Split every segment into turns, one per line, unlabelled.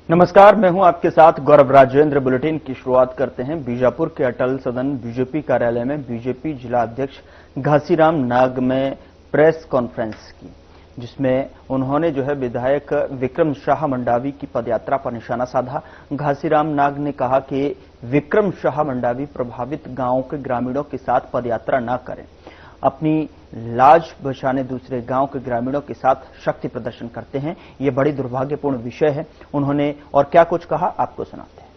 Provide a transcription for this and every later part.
नमस्कार, मैं हूं आपके साथ गौरव राजेंद्र। बुलेटिन की शुरुआत करते हैं बीजापुर के अटल सदन बीजेपी कार्यालय में बीजेपी जिला अध्यक्ष घासीराम नाग में प्रेस कॉन्फ्रेंस की, जिसमें उन्होंने विधायक विक्रम शाह मंडावी की पदयात्रा पर निशाना साधा। घासीराम नाग ने कहा कि विक्रम शाह मंडावी प्रभावित गांवों के ग्रामीणों के साथ पदयात्रा न करें, अपनी लाज बचाने दूसरे गांव के ग्रामीणों के साथ शक्ति प्रदर्शन करते हैं। ये बड़ी दुर्भाग्यपूर्ण विषय है। उन्होंने और क्या कुछ कहा, आपको सुनाते हैं।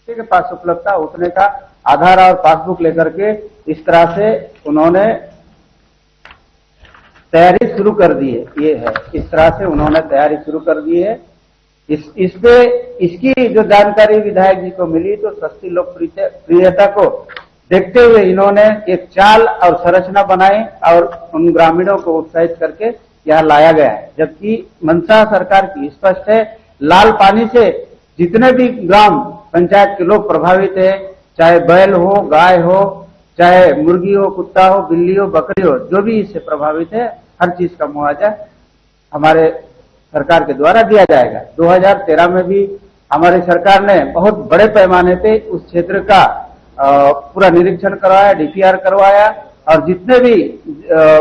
के पास उपलब्ध था उतने का आधार और पासबुक लेकर के इस तरह से उन्होंने तैयारी शुरू कर दी है। ये है, इस तरह से उन्होंने तैयारी शुरू कर दी है। इसकी जो जानकारी विधायक जी को मिली तो सस्ती लोकप्रियता को देखते हुए इन्होंने एक चाल और संरचना बनाई और उन ग्रामीणों को उत्साहित करके यहाँ लाया गया है। जबकि मंशा सरकार की स्पष्ट है, लाल पानी से जितने भी ग्राम पंचायत के लोग प्रभावित है, चाहे बैल हो, गाय हो, चाहे मुर्गी हो, कुत्ता हो, बिल्ली हो, बकरी हो, जो भी इससे प्रभावित है, हर चीज का मुआवजा हमारे सरकार के द्वारा दिया जाएगा। 2013 में भी हमारी सरकार ने बहुत बड़े पैमाने पे उस क्षेत्र का पूरा निरीक्षण करवाया, डीपीआर करवाया और जितने भी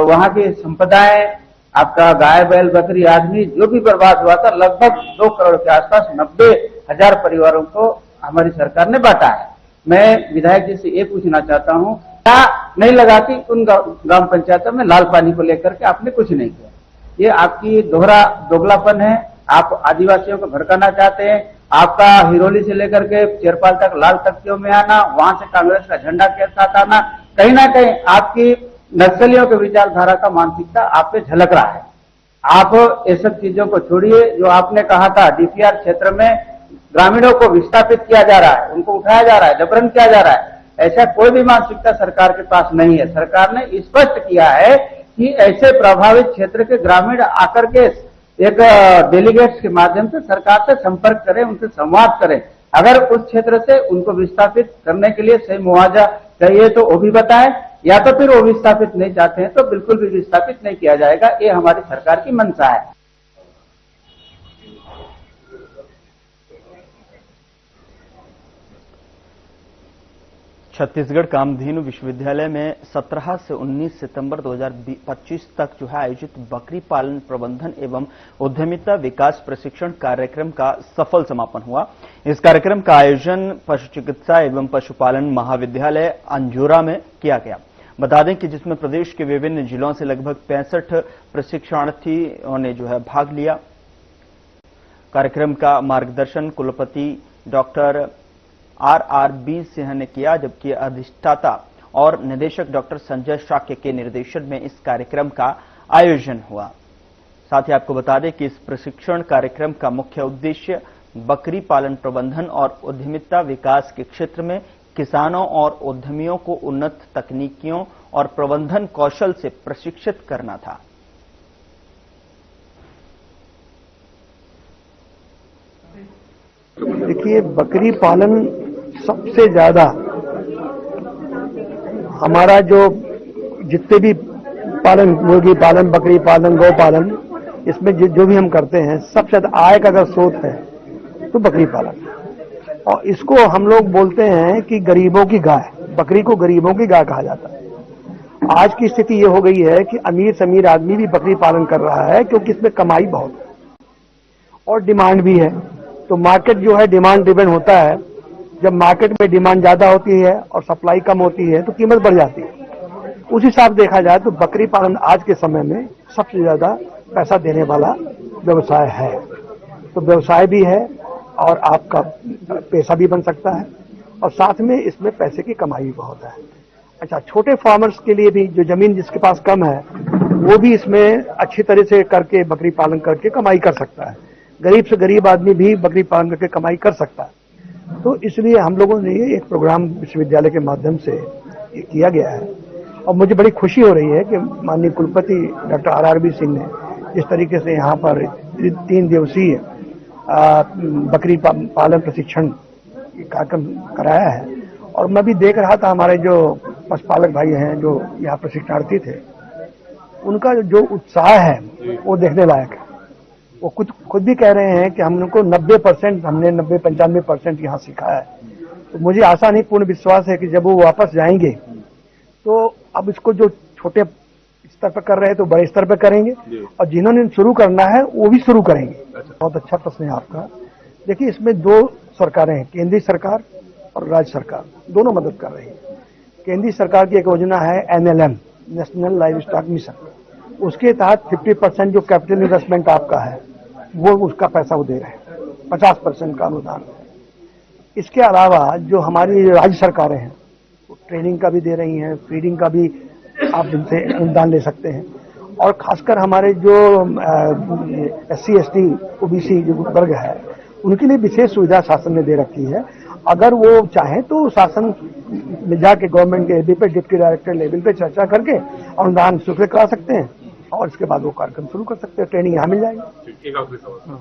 वहां की संपदाएं, आपका गाय, बैल, बकरी, आदमी जो भी बर्बाद हुआ था, लगभग 2 करोड़ के आसपास 90,000 परिवारों को हमारी सरकार ने बांटा है। मैं विधायक जी से ये पूछना चाहता हूँ, क्या नहीं लगाती उन ग्राम पंचायतों में लाल पानी को लेकर के आपने कुछ नहीं किया? ये आपकी दोगलापन है। आप आदिवासियों को भड़काना चाहते हैं। आपका हिरोली से लेकर के चेरपाल तक लाल तख्तियों में आना, वहां से कांग्रेस का झंडा के साथ आना, कहीं ना कहीं आपकी नक्सलियों के विचारधारा का मानसिकता आप पे झलक रहा है। आप ये सब चीजों को छोड़िए। जो आपने कहा था डीपीआर क्षेत्र में ग्रामीणों को विस्थापित किया जा रहा है, उनको उठाया जा रहा है, जबरन किया जा रहा है, ऐसा कोई भी मानसिकता सरकार के पास नहीं है। सरकार ने स्पष्ट किया है कि ऐसे प्रभावित क्षेत्र के ग्रामीण आकर के एक डेलीगेट्स के माध्यम से सरकार से संपर्क करें, उनसे संवाद करें। अगर उस क्षेत्र से उनको विस्थापित करने के लिए सही मुआवजा चाहिए तो वो भी बताएं, या तो फिर वो विस्थापित नहीं चाहते हैं तो बिल्कुल भी विस्थापित नहीं किया जाएगा। ये हमारी सरकार की मंशा है।
छत्तीसगढ़ कामधेनु विश्वविद्यालय में 17 से 19 सितंबर 2025 तक आयोजित बकरी पालन प्रबंधन एवं उद्यमिता विकास प्रशिक्षण कार्यक्रम का सफल समापन हुआ। इस कार्यक्रम का आयोजन पशु चिकित्सा एवं पशुपालन महाविद्यालय अंजोरा में किया गया। बता दें कि जिसमें प्रदेश के विभिन्न जिलों से लगभग 65 प्रशिक्षणार्थियों ने भाग लिया। कार्यक्रम का मार्गदर्शन कुलपति डॉक्टर RRB सिंह ने किया, जबकि अधिष्ठाता और निदेशक डॉक्टर संजय शाक्य के निर्देशन में इस कार्यक्रम का आयोजन हुआ। साथ ही आपको बता दें कि इस प्रशिक्षण कार्यक्रम का मुख्य उद्देश्य बकरी पालन प्रबंधन और उद्यमिता विकास के क्षेत्र में किसानों और उद्यमियों को उन्नत तकनीकियों और प्रबंधन कौशल से प्रशिक्षित करना था।
देखिए, बकरी पालन सबसे ज्यादा हमारा जो जितने भी पालन, मुर्गी पालन, बकरी पालन, गौ पालन, इसमें जो भी हम करते हैं, सबसे ज्यादा आय का अगर स्रोत है तो बकरी पालन। और इसको हम लोग बोलते हैं कि गरीबों की गाय, बकरी को गरीबों की गाय कहा जाता है। आज की स्थिति ये हो गई है कि अमीर से अमीर आदमी भी बकरी पालन कर रहा है, क्योंकि इसमें कमाई बहुत है और डिमांड भी है। तो मार्केट जो है डिमांड ड्रिवन होता है। जब मार्केट में डिमांड ज्यादा होती है और सप्लाई कम होती है तो कीमत बढ़ जाती है। उस हिसाब से देखा जाए तो बकरी पालन आज के समय में सबसे ज्यादा पैसा देने वाला व्यवसाय है। तो व्यवसाय भी है और आपका पैसा भी बन सकता है और साथ में इसमें पैसे की कमाई भी बहुत है। अच्छा, छोटे फार्मर्स के लिए भी, जो जमीन जिसके पास कम है, वो भी इसमें अच्छी तरह से करके बकरी पालन करके कमाई कर सकता है। गरीब से गरीब आदमी भी बकरी पालन करके कमाई कर सकता है। तो इसलिए हम लोगों ने ये एक प्रोग्राम विश्वविद्यालय के माध्यम से किया गया है और मुझे बड़ी खुशी हो रही है कि माननीय कुलपति डॉक्टर RRB सिंह ने जिस तरीके से यहाँ पर 3 दिवसीय बकरी पालन प्रशिक्षण कार्यक्रम कराया है। और मैं भी देख रहा था, हमारे जो पशुपालक भाई हैं जो यहाँ प्रशिक्षणार्थी थे, उनका जो उत्साह है वो देखने लायक है। वो खुद भी कह रहे हैं कि हमको 90% हमने 90-95% यहाँ सीखा है। तो मुझे आशा नहीं, पूर्ण विश्वास है कि जब वो वापस जाएंगे तो अब इसको जो छोटे स्तर पर कर रहे हैं तो बड़े स्तर पर करेंगे, और जिन्होंने शुरू करना है वो भी शुरू करेंगे। बहुत अच्छा प्रश्न है आपका। देखिए, इसमें 2 सरकारें हैं, केंद्रीय सरकार और राज्य सरकार, दोनों मदद कर रही है। केंद्रीय सरकार की एक योजना है NLM, national live stock mission, उसके तहत 50% जो कैपिटल इन्वेस्टमेंट आपका है वो उसका पैसा वो दे रहे हैं, 50% का अनुदान। इसके अलावा जो हमारी राज्य सरकारें हैं वो ट्रेनिंग का भी दे रही हैं, फीडिंग का भी आप इनसे अनुदान ले सकते हैं। और खासकर हमारे जो SC ST OBC जो वर्ग है उनके लिए विशेष सुविधा शासन ने दे रखी है। अगर वो चाहें तो शासन में जाके गवर्नमेंट के लेवल पे, डिप्टी डायरेक्टर लेवल पे चर्चा करके अनुदान स्वीकृत करा सकते हैं और इसके बाद वो कार्यक्रम शुरू कर सकते हैं। ट्रेनिंग यहाँ मिल जाएगी।
एक आखिरी सवाल,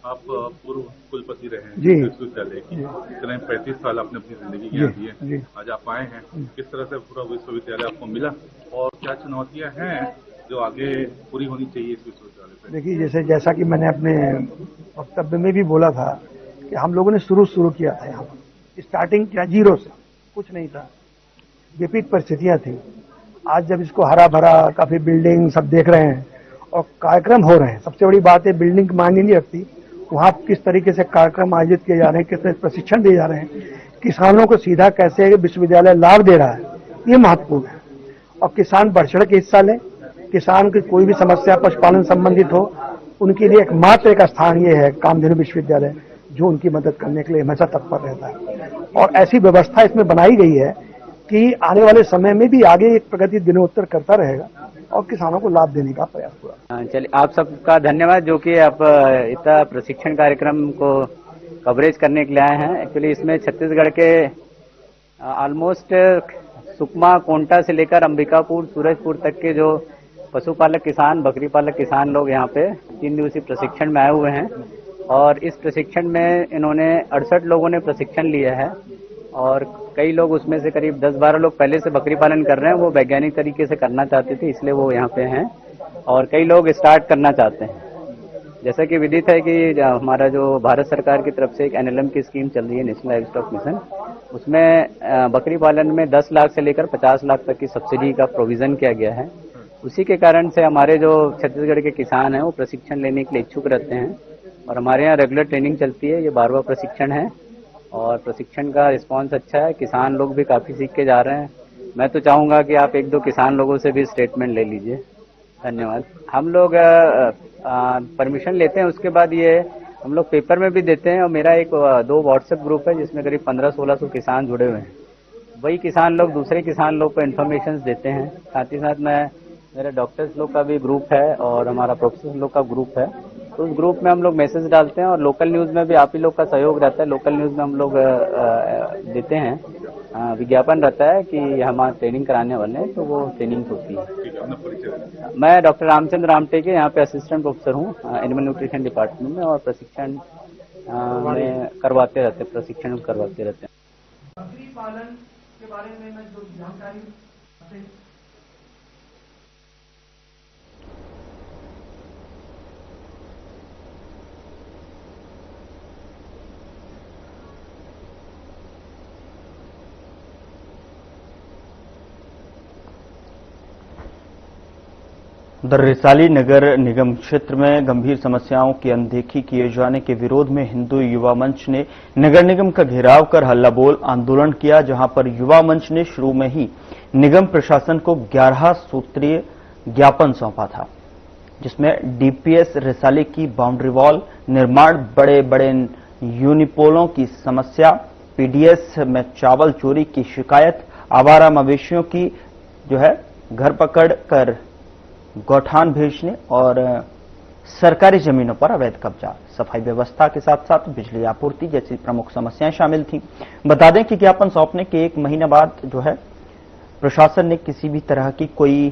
आप पूर्व कुलपति रहे हैं
जी
विश्वविद्यालय की, करीब 35 साल आपने अपनी जिंदगी की दी है। आज आप आए हैं, किस तरह से पूरा विश्वविद्यालय आपको मिला और क्या चुनौतियां हैं जो आगे पूरी होनी चाहिए इस विश्वविद्यालय पे?
देखिए, जैसा कि मैंने अपने वक्तव्य में भी बोला था कि हम लोगों ने शुरू किया था यहाँ पर, स्टार्टिंग किया 0 से, कुछ नहीं था, विपरीत परिस्थितियां थी। आज जब इसको हरा भरा, काफी बिल्डिंग सब देख रहे हैं और कार्यक्रम हो रहे हैं, सबसे बड़ी बात है बिल्डिंग मायने नहीं रखती, वहाँ किस तरीके से कार्यक्रम आयोजित किए जा रहे हैं, किस तरह प्रशिक्षण दिए जा रहे हैं, किसानों को सीधा कैसे विश्वविद्यालय लाभ दे रहा है, ये महत्वपूर्ण है। और किसान बढ़ चढ़ के हिस्सा लें, किसान की कोई भी समस्या पशुपालन संबंधित हो, उनके लिए एकमात्र एक स्थान ये है कामधेनु विश्वविद्यालय, जो उनकी मदद करने के लिए हमेशा तत्पर रहता है। और ऐसी व्यवस्था इसमें बनाई गई है कि आने वाले समय में भी आगे एक प्रगति दिनोत्तर करता रहेगा और किसानों को लाभ देने का प्रयास हुआ।
चलिए, आप सबका धन्यवाद जो कि आप इतना प्रशिक्षण कार्यक्रम को कवरेज करने के लिए आए हैं। एक्चुअली इसमें छत्तीसगढ़ के ऑलमोस्ट सुकमा, कोंटा से लेकर अंबिकापुर, सूरजपुर तक के जो पशुपालक किसान, बकरी पालक किसान लोग यहाँ पे 3 दिवसीय प्रशिक्षण में आए हुए हैं। और इस प्रशिक्षण में इन्होंने 68 लोगों ने प्रशिक्षण लिया है और कई लोग उसमें से करीब 10-12 लोग पहले से बकरी पालन कर रहे हैं, वो वैज्ञानिक तरीके से करना चाहते थे इसलिए वो यहाँ पे हैं, और कई लोग स्टार्ट करना चाहते हैं। जैसा कि विदित है कि हमारा जो भारत सरकार की तरफ से एक NLM की स्कीम चल रही है, नेशनल लाइव स्टॉक मिशन, उसमें बकरी पालन में 10 लाख से लेकर 50 लाख तक की सब्सिडी का प्रोविजन किया गया है। उसी के कारण से हमारे जो छत्तीसगढ़ के किसान हैं वो प्रशिक्षण लेने के लिए इच्छुक रहते हैं और हमारे यहाँ रेगुलर ट्रेनिंग चलती है। ये 12वां प्रशिक्षण है और प्रशिक्षण का रिस्पांस अच्छा है, किसान लोग भी काफी सीख के जा रहे हैं। मैं तो चाहूंगा कि आप 1-2 किसान लोगों से भी स्टेटमेंट ले लीजिए। धन्यवाद। हम लोग परमिशन लेते हैं, उसके बाद ये हम लोग पेपर में भी देते हैं और मेरा 2 व्हाट्सएप ग्रुप है जिसमें करीब 1500-1600 किसान जुड़े हुए हैं। वही किसान लोग दूसरे किसान लोग को इन्फॉर्मेशन देते हैं। साथ ही साथ मेरे डॉक्टर्स लोग का भी ग्रुप है और हमारा प्रोफेसर लोग का ग्रुप है, तो उस ग्रुप में हम लोग मैसेज डालते हैं और लोकल न्यूज में भी आप ही लोग का सहयोग रहता है। लोकल न्यूज में हम लोग देते हैं, विज्ञापन रहता है कि हमारा ट्रेनिंग कराने वाले हैं, तो वो ट्रेनिंग होती है। मैं डॉक्टर रामचंद्र रामटेके, यहाँ पे असिस्टेंट प्रोफेसर हूँ एनिमल न्यूट्रिशन डिपार्टमेंट में और प्रशिक्षण में करवाते रहते हैं, प्रशिक्षण करवाते रहते हैं।
बकरी पालन के बारे में मैं जो जानकारी
उधर रिसाली नगर निगम क्षेत्र में गंभीर समस्याओं की अनदेखी किए जाने के विरोध में हिंदू युवा मंच ने नगर निगम का घेराव कर हल्ला बोल आंदोलन किया, जहां पर युवा मंच ने शुरू में ही निगम प्रशासन को 11 सूत्रीय ज्ञापन सौंपा था, जिसमें डीपीएस रिसाली की बाउंड्री वॉल निर्माण, बड़े बड़े यूनिपोलों की समस्या, पीडीएस में चावल चोरी की शिकायत, आवारा मवेशियों की जो है घर पकड़ कर गौठान भेजने और सरकारी जमीनों पर अवैध कब्जा, सफाई व्यवस्था के साथ साथ बिजली आपूर्ति जैसी प्रमुख समस्याएं शामिल थीं। बता दें कि ज्ञापन सौंपने के 1 महीने बाद जो है प्रशासन ने किसी भी तरह की कोई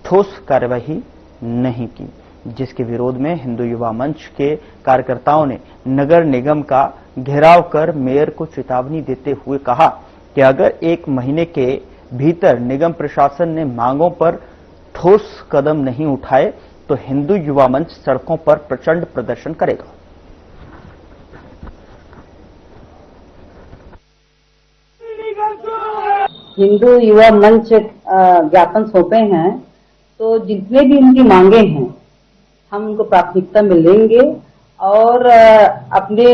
ठोस कार्यवाही नहीं की, जिसके विरोध में हिंदू युवा मंच के कार्यकर्ताओं ने नगर निगम का घेराव कर मेयर को चेतावनी देते हुए कहा कि अगर 1 महीने के भीतर निगम प्रशासन ने मांगों पर ठोस कदम नहीं उठाए तो हिंदू युवा मंच सड़कों पर प्रचंड प्रदर्शन करेगा।
हिंदू युवा मंच ज्ञापन सौंपे हैं, तो जितने भी उनकी मांगे हैं हम उनको प्राथमिकता में लेंगे और अपने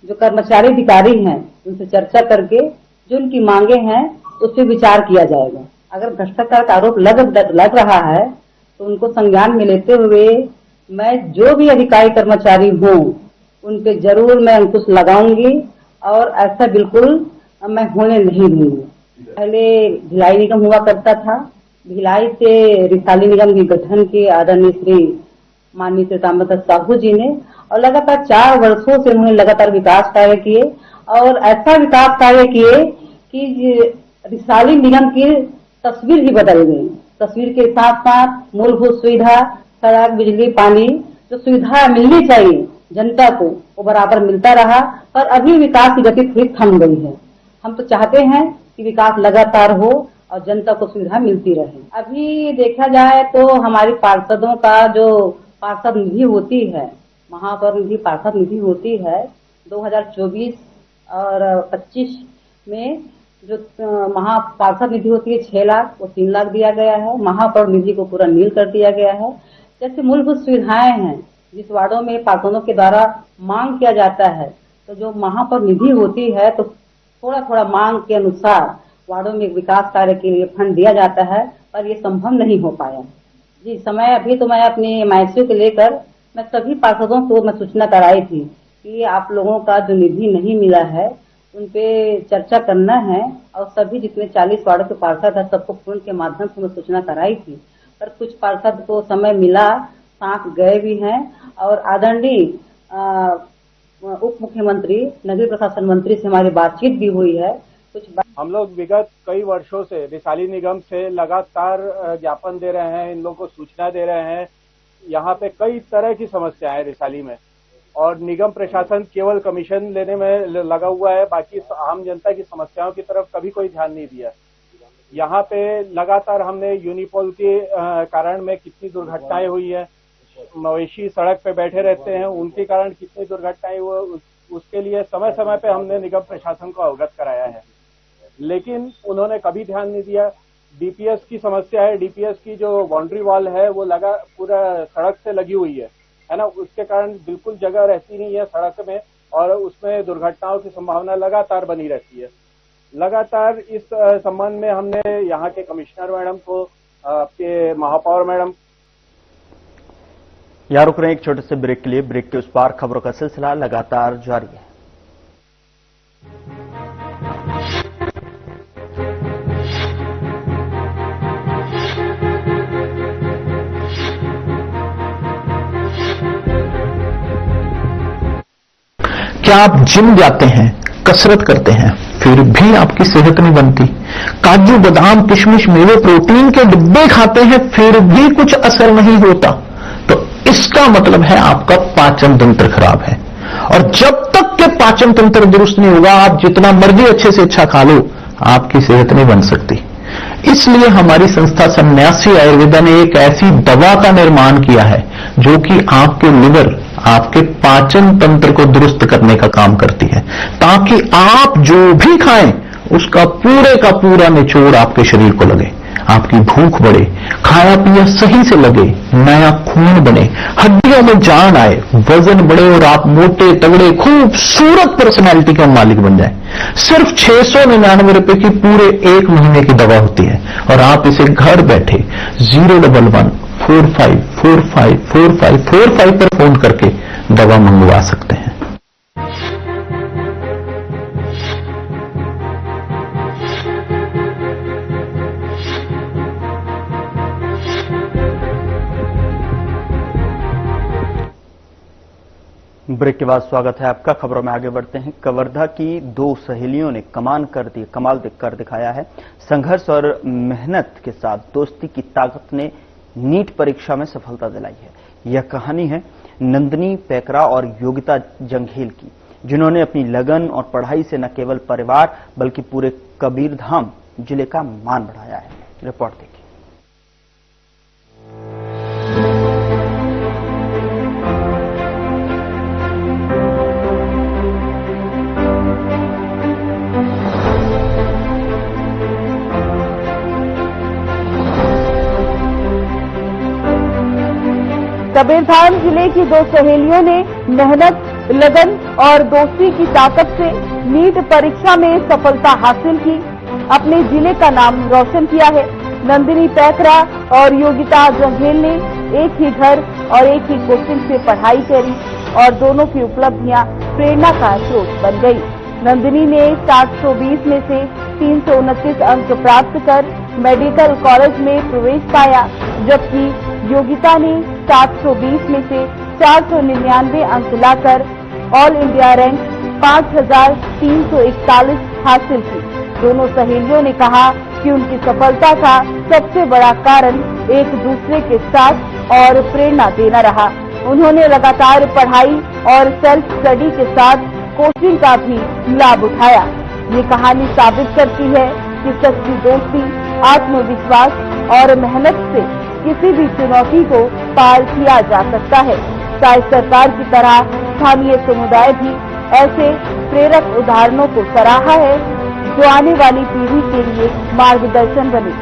जो कर्मचारी अधिकारी हैं उनसे चर्चा करके जो उनकी मांगे हैं उस पर विचार किया जाएगा। अगर भ्रष्टाचार का आरोप लग रहा है तो उनको संज्ञान में लेते हुए मैं जो भी अधिकारी कर्मचारी हूँ उन पे जरूर मैं अंकुश लगाऊंगी और ऐसा बिल्कुल मैं होने नहीं दूंगी। पहले भिलाई निगम हुआ करता था, भिलाई से रिसाली निगम के गठन के आदरणीय श्री माननीय श्री रामदास साहू जी ने और लगातार 4 वर्षों से उन्होंने लगातार विकास कार्य किए और ऐसा विकास कार्य किए कि रिसाली निगम की तस्वीर ही बदल गई। तस्वीर के साथ साथ मूलभूत सुविधा, सड़क, बिजली, पानी जो सुविधा मिलनी चाहिए जनता को वो बराबर मिलता रहा, पर अभी विकास की गति थोड़ी थम गई है। हम तो चाहते हैं कि विकास लगातार हो और जनता को सुविधा मिलती रहे। अभी देखा जाए तो हमारी पार्षदों का जो पार्षद निधि होती है, महापौर निधि, पार्षद निधि होती है, 2024 और 25 में जो पार्षद निधि होती है 6 लाख, वो 3 लाख दिया गया है। महापौर निधि को पूरा नील कर दिया गया है। जैसे मूलभूत सुविधाएं हैं, जिस वार्डों में पार्षदों के द्वारा मांग किया जाता है, तो जो महापौर निधि होती है तो थोड़ा थोड़ा मांग के अनुसार वार्डों में विकास कार्य के लिए फंड दिया जाता है, पर ये संभव नहीं हो पाया। जी समय अभी तो मैं अपने MISU को लेकर मैं सभी पार्षदों को मैं सूचना कराई थी कि आप लोगों का जो निधि नहीं मिला है उन पे चर्चा करना है और सभी जितने 40 वार्डों के पार्षद है सबको फोन के माध्यम से मैं सूचना कराई थी, पर कुछ पार्षद को समय मिला, साथ गए भी हैं और आदरणीय उप मुख्यमंत्री, नगरीय प्रशासन मंत्री से हमारी बातचीत भी हुई है।
हम लोग विगत कई वर्षों से रिसाली निगम से लगातार ज्ञापन दे रहे हैं, इन लोगों को सूचना दे रहे हैं। यहाँ पे कई तरह की समस्याएं है रिसाली में और निगम प्रशासन केवल कमीशन लेने में लगा हुआ है, बाकी आम जनता की समस्याओं की तरफ कभी कोई ध्यान नहीं दिया। यहाँ पे लगातार हमने यूनिपोल के कारण में कितनी दुर्घटनाएं हुई है, मवेशी सड़क पे बैठे रहते हैं, उनके कारण कितनी दुर्घटनाएं हुई, उसके लिए समय समय पे हमने निगम प्रशासन को अवगत कराया है, लेकिन उन्होंने कभी ध्यान नहीं दिया। डीपीएस की समस्या है, डीपीएस की जो बाउंड्री वॉल है वो पूरा सड़क से लगी हुई है ना, उसके कारण बिल्कुल जगह रहती नहीं है सड़क में और उसमें दुर्घटनाओं की संभावना लगातार बनी रहती है। लगातार इस संबंध में हमने यहाँ के कमिश्नर मैडम को, आपके महापौर मैडम।
यहाँ रुक रहे हैं एक छोटे से ब्रेक के लिए। ब्रेक के उस पार खबरों का सिलसिला लगातार जारी है।
क्या आप जिम जाते हैं, कसरत करते हैं, फिर भी आपकी सेहत नहीं बनती? काजू, बादाम, किशमिश, मेवे, प्रोटीन के डिब्बे खाते हैं फिर भी कुछ असर नहीं होता, तो इसका मतलब है आपका पाचन तंत्र खराब है। और जब तक के पाचन तंत्र दुरुस्त नहीं होगा, आप जितना मर्जी अच्छे से अच्छा खा लो, आपकी सेहत नहीं बन सकती। इसलिए हमारी संस्था सन्यासी आयुर्वेदा ने एक ऐसी दवा का निर्माण किया है जो कि आपके लिवर, आपके पाचन तंत्र को दुरुस्त करने का काम करती है, ताकि आप जो भी खाएं उसका पूरे का पूरा निचोड़ आपके शरीर को लगे, आपकी भूख बढ़े, खाया पिया सही से लगे, नया खून बने, हड्डियों में जान आए, वजन बढ़े और आप मोटे तगड़े खूबसूरत पर्सनैलिटी के मालिक बन जाएं। सिर्फ 699 रुपए की पूरे 1 महीने की दवा होती है और आप इसे घर बैठे 011-45454545 पर फोन करके दवा मंगवा सकते हैं।
ब्रेक के बाद स्वागत है आपका। खबरों में आगे बढ़ते हैं। कवर्धा की 2 सहेलियों ने कमाल कर दिखाया है। संघर्ष और मेहनत के साथ दोस्ती की ताकत ने नीट परीक्षा में सफलता दिलाई है। यह कहानी है नंदिनी पैकरा और योगिता जंघेल की, जिन्होंने अपनी लगन और पढ़ाई से न केवल परिवार बल्कि पूरे कबीरधाम जिले का मान बढ़ाया है। रिपोर्ट देखिए।
कबीरधाम जिले की दो सहेलियों ने मेहनत, लगन और दोस्ती की ताकत से नीट परीक्षा में सफलता हासिल की, अपने जिले का नाम रोशन किया है। नंदिनी पैकरा और योगिता जंघेल ने एक ही घर और एक ही कोचिंग से पढ़ाई करी और दोनों की उपलब्धियां प्रेरणा का स्रोत बन गई। नंदिनी ने 720 में से 329 अंक प्राप्त कर मेडिकल कॉलेज में प्रवेश पाया, जबकि योगिता ने 720 में से 499 अंक लाकर ऑल इंडिया रैंक 5341 हासिल की। दोनों सहेलियों ने कहा कि उनकी सफलता का सबसे बड़ा कारण एक दूसरे के साथ और प्रेरणा देना रहा। उन्होंने लगातार पढ़ाई और सेल्फ स्टडी के साथ कोचिंग का भी लाभ उठाया। ये कहानी साबित करती है कि सच्ची दोस्ती, आत्मविश्वास और मेहनत से किसी भी चुनौती को पार किया जा सकता है। शायद सरकार की तरह स्थानीय समुदाय भी ऐसे प्रेरक उदाहरणों को सराहा है, जो आने वाली पीढ़ी के लिए मार्गदर्शन बने।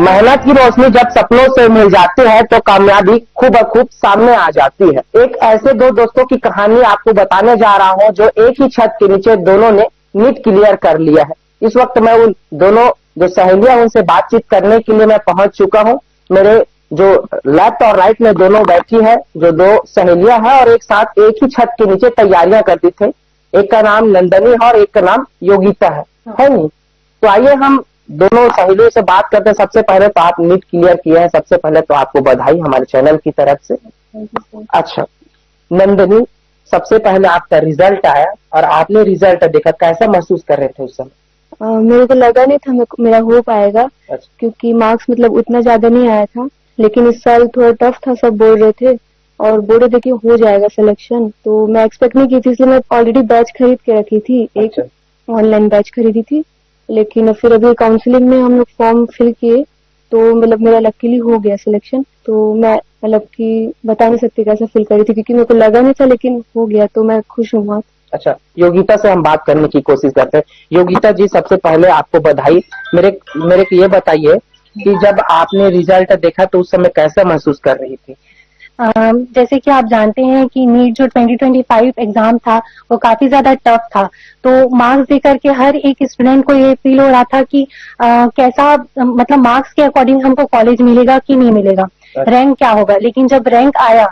मेहनत की रोशनी जब सपनों से मिल जाती है तो कामयाबी खूब सामने आ जाती है। एक ऐसे दो दोस्तों की कहानी आपको बताने जा रहा हूं जो एक ही छत के नीचे दोनों ने नीट क्लियर कर लिया है। इस वक्त मैं उन दोनों जो सहेलियां उनसे बातचीत करने के लिए मैं पहुंच चुका हूं। मेरे जो लेफ्ट और राइट में दोनों बैठी है, जो दो सहेलियां हैं और एक साथ एक ही छत के नीचे तैयारियां करती थे। एक का नाम नंदनी है और एक का नाम योगिता है नहीं? तो आइए हम दोनों सहेलियों से बात करते हैं। सबसे पहले तो आप नीट क्लियर किए हैं, सबसे पहले तो आपको बधाई हमारे चैनल की तरफ से। अच्छा नंदनी, सबसे पहले आपका रिजल्ट आया और आपने रिजल्ट देखा, कैसा महसूस कर रहे थे उस समय?
मेरे को लगा नहीं था मेरा हो पाएगा। अच्छा। क्योंकि मार्क्स मतलब उतना ज्यादा नहीं आया था, लेकिन इस साल थोड़ा टफ था, सब बोल रहे थे और बोल रहे थे कि हो जाएगा सिलेक्शन। तो मैं एक्सपेक्ट नहीं की थी, इसलिए मैं ऑलरेडी बैच खरीद के रखी थी। एक ऑनलाइन बैच खरीदी थी, लेकिन फिर अभी काउंसलिंग में हम लोग फॉर्म फिल किए तो मतलब मेरा लकीली हो गया सिलेक्शन। तो मैं मतलब कि बता नहीं सकती कैसे फील करी थी, क्योंकि मेरे को लगा नहीं था, लेकिन हो गया तो मैं खुश हूँ बहुत।
अच्छा, योगिता से हम बात करने की कोशिश करते हैं। योगिता जी, सबसे पहले आपको बधाई। मेरे को ये बताइए कि जब आपने रिजल्ट देखा तो उस समय कैसा महसूस कर रही थी?
जैसे कि आप जानते हैं कि नीट जो 2025 एग्जाम था वो काफी ज्यादा टफ था। तो मार्क्स देकर के हर एक स्टूडेंट को ये फील हो रहा था कि कैसा मतलब मार्क्स के अकॉर्डिंग हमको कॉलेज मिलेगा कि नहीं मिलेगा, रैंक क्या होगा। लेकिन जब रैंक आया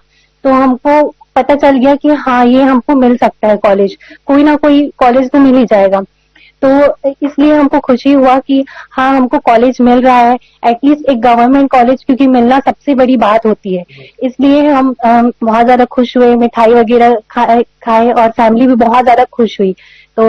तो हमको पता चल गया कि हाँ ये हमको मिल सकता है कॉलेज, कोई ना कोई कॉलेज तो मिल ही जाएगा। तो इसलिए हमको खुशी हुआ कि हाँ हमको कॉलेज मिल रहा है, एटलीस्ट एक गवर्नमेंट कॉलेज, क्योंकि मिलना सबसे बड़ी बात होती है। इसलिए हम बहुत ज्यादा खुश हुए, मिठाई वगैरह खाए और फैमिली भी बहुत ज्यादा खुश हुई। तो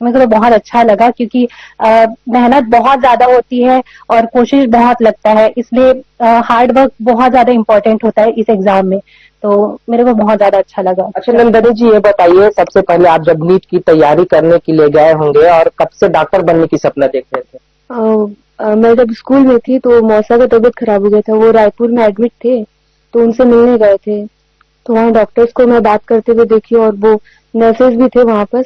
मेरे को तो बहुत अच्छा लगा, क्योंकि मेहनत बहुत ज्यादा होती है और कोशिश बहुत लगता है, इसलिए हार्ड वर्क बहुत ज्यादा इम्पोर्टेंट होता है इस एग्जाम में। तो मेरे को बहुत ज्यादा अच्छा लगा।
अच्छा नंदनी जी, ये बताइए सबसे पहले आप जब नीट की तैयारी करने के लिए गए होंगे और कब से डॉक्टर बनने की सपना देख रहे थे?
मैं जब स्कूल में थी तो मौसा का तबीयत खराब हो गया था, वो रायपुर में एडमिट थे, तो उनसे मिलने गए थे। तो वहाँ डॉक्टर्स को मैं बात करते हुए देखी और वो नर्सेज भी थे वहाँ पर,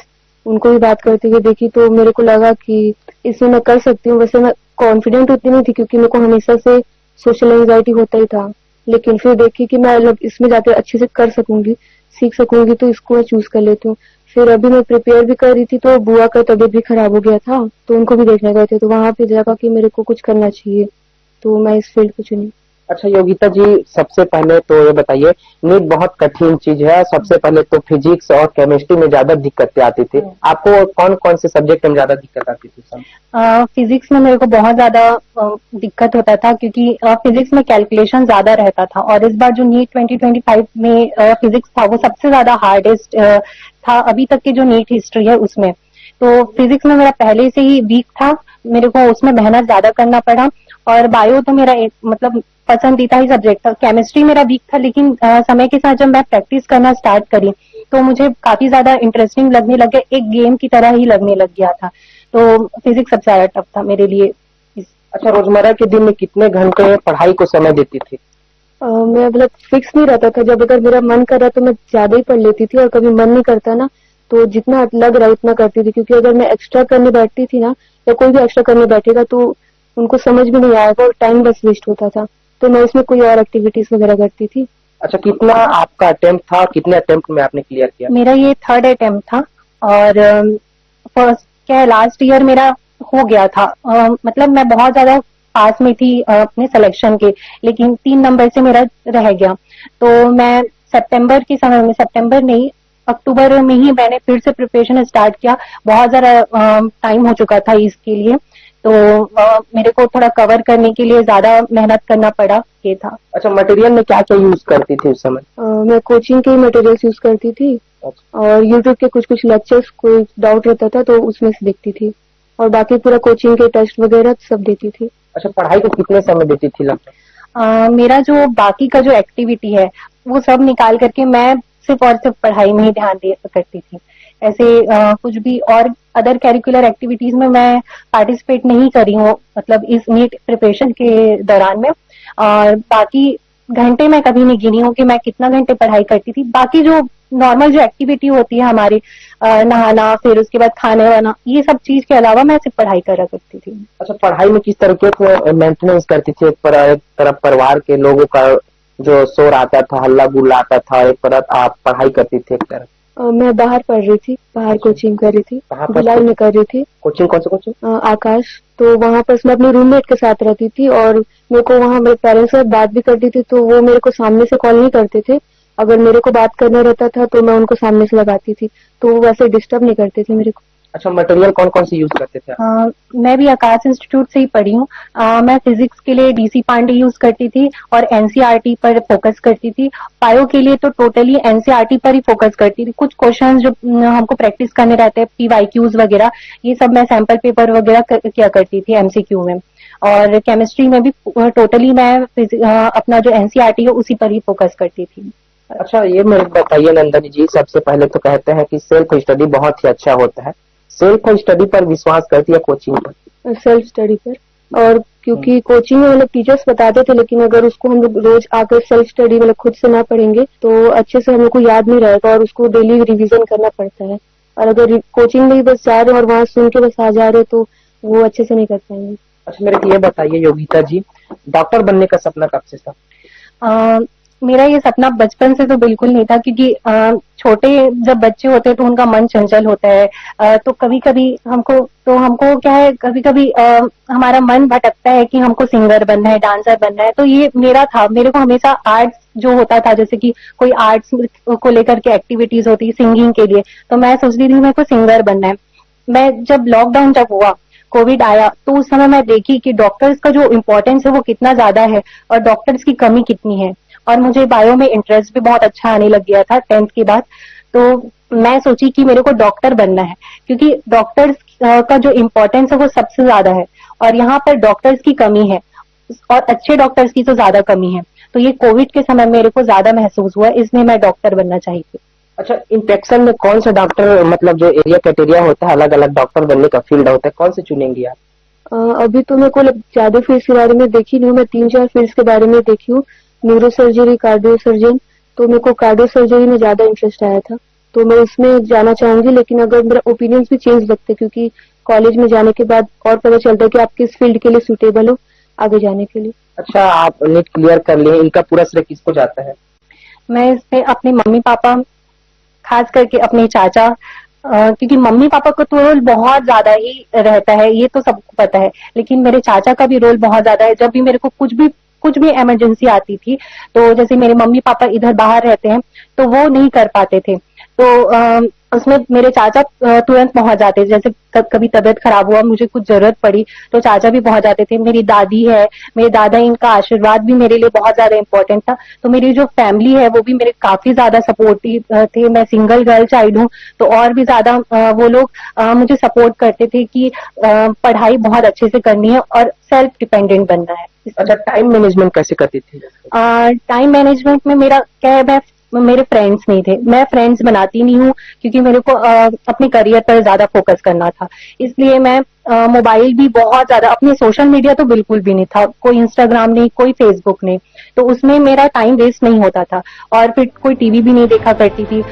उनको भी बात करते हुए देखी। तो मेरे को लगा कि इसमें मैं कर सकती हूँ। वैसे मैं कॉन्फिडेंट उतनी नहीं थी, क्योंकि मेरे को हमेशा से सोशल एंजाइटी होता ही था, लेकिन फिर देखी कि मैं मतलब इसमें जाकर अच्छे से कर सकूंगी, सीख सकूंगी, तो इसको मैं चूज कर लेती हूँ। फिर अभी मैं प्रिपेयर भी कर रही थी तो बुआ का तबीयत भी खराब हो गया था, तो उनको भी देखने गए थे। तो वहां पे लगा कि मेरे को कुछ करना चाहिए, तो मैं इस फील्ड को चुनी।
अच्छा योगिता जी, सबसे पहले तो ये बताइए, नीट बहुत कठिन चीज है। सबसे पहले तो फिजिक्स और केमिस्ट्री में ज्यादा दिक्कतें आती थी। आपको कौन कौन से सब्जेक्ट में ज्यादा दिक्कत आती थी?
फिजिक्स में मेरे को बहुत ज्यादा दिक्कत होता था, क्योंकि फिजिक्स में कैलकुलेशन ज्यादा रहता था। और इस बार जो नीट 2025 में फिजिक्स था वो सबसे ज्यादा हार्डेस्ट था अभी तक की जो नीट हिस्ट्री है उसमें। तो फिजिक्स में मेरा पहले से ही वीक था, मेरे को उसमें मेहनत ज्यादा करना पड़ा। और बायो तो मेरा मतलब पसंदीदा ही सब्जेक्ट था। केमिस्ट्री मेरा वीक था, लेकिन समय के साथ जब मैं प्रैक्टिस करना स्टार्ट करी तो मुझे काफी ज्यादा इंटरेस्टिंग लगने लग गया, एक गेम की तरह ही लगने लग गया था। तो फिजिक्स सबसे ज्यादा टफ था मेरे लिए।
अच्छा, रोजमर्रा के दिन में कितने घंटे पढ़ाई को समय देती थी?
मैं मतलब फिक्स नहीं रहता था, जब अगर मेरा मन कर रहा तो मैं ज्यादा ही पढ़ लेती थी, और कभी मन नहीं करता ना तो जितना लग रहा उतना करती थी, क्योंकि अगर मैं एक्स्ट्रा करने बैठती थी ना, या कोई भी एक्स्ट्रा करने बैठेगा तो उनको समझ भी नहीं आएगा और टाइम बस वेस्ट होता था, तो मैं इसमें कोई और एक्टिविटीज वगैरह करती थी।
अच्छा, कितना आपका अटेम्प्ट था, कितने अटेम्प्ट में आपने क्लियर किया?
मेरा ये 3rd अटेम्प्ट था, और फर्स्ट क्या है, लास्ट ईयर मेरा हो गया था। मतलब मैं बहुत ज्यादा पास में थी अपने सिलेक्शन के, लेकिन 3 नंबर से मेरा रह गया। तो मैं सितंबर के समय में, सितंबर नहीं अक्टूबर में ही मैंने फिर से प्रिपरेशन स्टार्ट किया। बहुत ज्यादा टाइम हो चुका था इसके लिए, तो मेरे को थोड़ा कवर करने के लिए ज्यादा मेहनत करना पड़ा, ये था।
अच्छा, मटेरियल में क्या क्या यूज करती थी उस समय?
मैं कोचिंग के मटेरियल्स यूज करती थी, और यूट्यूब के कुछ लेक्चर्स, कोई डाउट रहता था तो उसमें से देखती थी, और बाकी पूरा कोचिंग के टेस्ट वगैरह सब देती थी।
अच्छा, पढ़ाई को कितने समय देती थी लगभग?
मेरा जो बाकी का जो एक्टिविटी है वो सब निकाल करके मैं सिर्फ और सिर्फ पढ़ाई में ही ध्यान दे करती थी। ऐसे कुछ भी और अदर करिकुलर एक्टिविटीज में मैं पार्टिसिपेट नहीं करी हूँ, मतलब इस नीट प्रिपरेशन के दौरान में। और बाकी घंटे मैं कभी नहीं गिनी हूँ कि मैं कितना घंटे पढ़ाई करती थी। बाकी जो नॉर्मल जो एक्टिविटी होती है हमारी, नहाना, फिर उसके बाद खाना वाना, ये सब चीज के अलावा मैं सिर्फ पढ़ाई करा करती थी।
अच्छा, पढ़ाई में किस तरीके से मेंटेनेंस करती थी? एक तरफ परिवार के लोगों का जो शोर आता था, हल्ला गुल्ला आता था, एक तरफ आप पढ़ाई करती थी एक तरफ।
मैं बाहर पढ़ रही थी, बाहर कोचिंग कर रही थी, भिलाई में कर रही थी।
कोचिंग कौन सी कोचिंग?
आकाश। तो वहाँ पर मैं अपनी रूममेट के साथ रहती थी, और मेरे को वहाँ मेरे पेरेंट्स से बात भी करती थी, तो वो मेरे को सामने से कॉल नहीं करते थे। अगर मेरे को बात करना रहता था तो मैं उनको सामने से लगाती थी, तो वो वैसे डिस्टर्ब नहीं करते थे मेरे को।
अच्छा, मटेरियल कौन कौन सी यूज करते थे आप?
मैं भी आकाश इंस्टीट्यूट से ही पढ़ी हूँ। मैं फिजिक्स के लिए डीसी पांडे यूज करती थी और एनसीईआरटी पर फोकस करती थी। बायो के लिए तो टोटली एनसीईआरटी पर ही फोकस करती थी। कुछ क्वेश्चंस जो हमको प्रैक्टिस करने रहते हैं, पीवाईक्यूज वगैरह, ये सब मैं सैंपल पेपर वगैरह किया करती थी एमसीक्यू में। और केमिस्ट्री में भी टोटली मैं अपना जो एनसीईआरटी है उसी पर ही फोकस करती थी।
अच्छा, ये मेरे बताइए नंदनी जी, सबसे पहले तो कहते हैं कि सेल्फ स्टडी बहुत ही अच्छा होता है। सेल्फ स्टडी पर विश्वास करती है कोचिंग पर?
सेल्फ स्टडी पर। और क्योंकि कोचिंग में मतलब टीचर्स बताते थे, लेकिन अगर उसको हम लोग रोज आकर सेल्फ स्टडी मतलब खुद से ना पढ़ेंगे तो अच्छे से हम लोग को याद नहीं रहेगा, और उसको डेली रिवीजन करना पड़ता है। और अगर कोचिंग में ही बस जा रहे हैं और वहाँ सुन के बस आ जा रहे तो वो अच्छे से नहीं कर पाएंगे।
अच्छा, मेरे को ये बताइए योगिता जी, डॉक्टर बनने का सपना कब से था?
मेरा ये सपना बचपन से तो बिल्कुल नहीं था, क्योंकि छोटे जब बच्चे होते हैं तो उनका मन चंचल होता है। तो कभी कभी हमको क्या है, कभी कभी हमारा मन भटकता है कि हमको सिंगर बनना है, डांसर बनना है। तो ये मेरा था, मेरे को हमेशा आर्ट्स जो होता था, जैसे कि कोई आर्ट्स को लेकर के एक्टिविटीज होती सिंगिंग के लिए, तो मैं सोचती थी मेरे को सिंगर बनना है। मैं जब लॉकडाउन जब हुआ, कोविड आया, तो उस समय मैं देखी कि डॉक्टर्स का जो इम्पोर्टेंस है वो कितना ज्यादा है और डॉक्टर्स की कमी कितनी है। और मुझे बायो में इंटरेस्ट भी बहुत अच्छा आने लग गया था 10th के बाद। तो मैं सोची कि मेरे को डॉक्टर बनना है, क्योंकि डॉक्टर्स का जो इम्पोर्टेंस है वो सबसे ज्यादा है, और यहाँ पर डॉक्टर्स की कमी है, और अच्छे डॉक्टर्स की तो ज्यादा कमी है। तो ये कोविड के समय मेरे को ज्यादा महसूस हुआ, इसलिए मैं डॉक्टर बनना चाही थी।
अच्छा, इन्फेक्शन में कौन सा डॉक्टर, मतलब जो एरिया क्राइटेरिया होता है, अलग अलग डॉक्टर बनने का फील्ड होता है, कौन से चुनेंगी आप?
अभी तो मेरे को ज्यादा फील्ड्स के बारे में देखी नहीं हूँ, मैं 3-4 फील्ड्स के बारे में देखी हूँ। न्यूरो सर्जरी, कार्डियो सर्जन, तो मेरे को कार्डियो सर्जरी में ज्यादा इंटरेस्ट आया था, तो मैं इसमें जाना चाहूंगी। लेकिन अगर मेरा ओपिनियंस भी चेंज लगते, क्योंकि कॉलेज में जाने के बाद और पता चलता है कि आप किस फील्ड के लिए सुटेबल हो आगे जाने के लिए।
अच्छा, आप नीट क्लियर कर लिए, इनका पूरा श्रेय किसको जाता है?
मैं इसमें अपने मम्मी पापा, खास करके अपने चाचा, क्योंकि मम्मी पापा का तो रोल बहुत ज्यादा ही रहता है, ये तो सबको पता है, लेकिन मेरे चाचा का भी रोल बहुत ज्यादा है। जब भी मेरे को कुछ भी इमरजेंसी आती थी, तो जैसे मेरे मम्मी पापा इधर बाहर रहते हैं तो वो नहीं कर पाते थे, तो उसमें मेरे चाचा तुरंत पहुंच जाते थे। जैसे कभी तबीयत खराब हुआ, मुझे कुछ जरूरत पड़ी, तो चाचा भी पहुंच जाते थे। मेरी दादी है, मेरे दादा, इनका आशीर्वाद भी मेरे लिए बहुत ज्यादा इम्पोर्टेंट था। तो मेरी जो फैमिली है वो भी मेरे काफी ज्यादा सपोर्टिव थे। मैं सिंगल गर्ल चाइल्ड हूँ, तो और भी ज्यादा वो लोग मुझे सपोर्ट करते थे कि पढ़ाई बहुत अच्छे से करनी है और सेल्फ डिपेंडेंट बनना है।
अच्छा, टाइम मैनेजमेंट कैसे करती थी?
टाइम मैनेजमेंट में मेरा क्या है, मैं मेरे फ्रेंड्स नहीं थे। मैं फ्रेंड्स बनाती नहीं हूँ क्योंकि मेरे को अपने करियर पर ज्यादा फोकस करना था, इसलिए मैं मोबाइल भी बहुत ज्यादा, अपने सोशल मीडिया तो बिल्कुल भी नहीं था, कोई इंस्टाग्राम नहीं, कोई फेसबुक नहीं, तो उसमें मेरा टाइम वेस्ट नहीं होता था और फिर कोई टीवी भी नहीं देखा करती थी।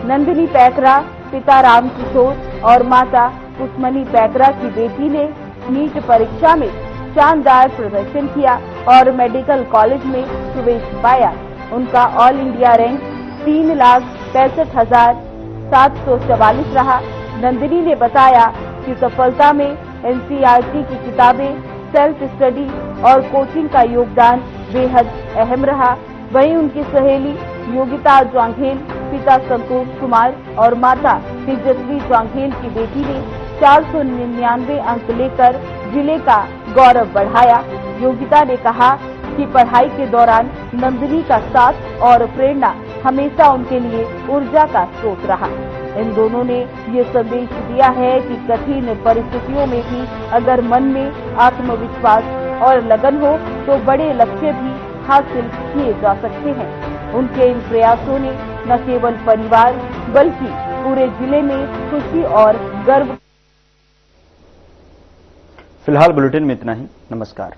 नंदिनी पैकरा पिता राम किशोर और माता कुसमनी पैकरा की बेटी ने नीट परीक्षा में शानदार प्रदर्शन किया और मेडिकल कॉलेज में प्रवेश पाया। उनका ऑल इंडिया रैंक 3,65,744 रहा। नंदिनी ने बताया कि सफलता में एनसीईआरटी की किताबें, सेल्फ स्टडी और कोचिंग का योगदान बेहद अहम रहा। वहीं उनकी सहेली योगिता ज्वांघेल, पिता संतोष कुमार और माता तेजस्वी ज्वांघेल की बेटी ने 499 अंक लेकर जिले का गौरव बढ़ाया। योगिता ने कहा कि पढ़ाई के दौरान नंदिनी का साथ और प्रेरणा हमेशा उनके लिए ऊर्जा का स्रोत रहा। इन दोनों ने ये संदेश दिया है कि कठिन परिस्थितियों में भी अगर मन में आत्मविश्वास और लगन हो तो बड़े लक्ष्य भी हासिल किए जा सकते हैं। उनके इन प्रयासों ने न केवल परिवार बल्कि पूरे जिले में खुशी और गर्व।
फिलहाल बुलेटिन में इतना ही। नमस्कार।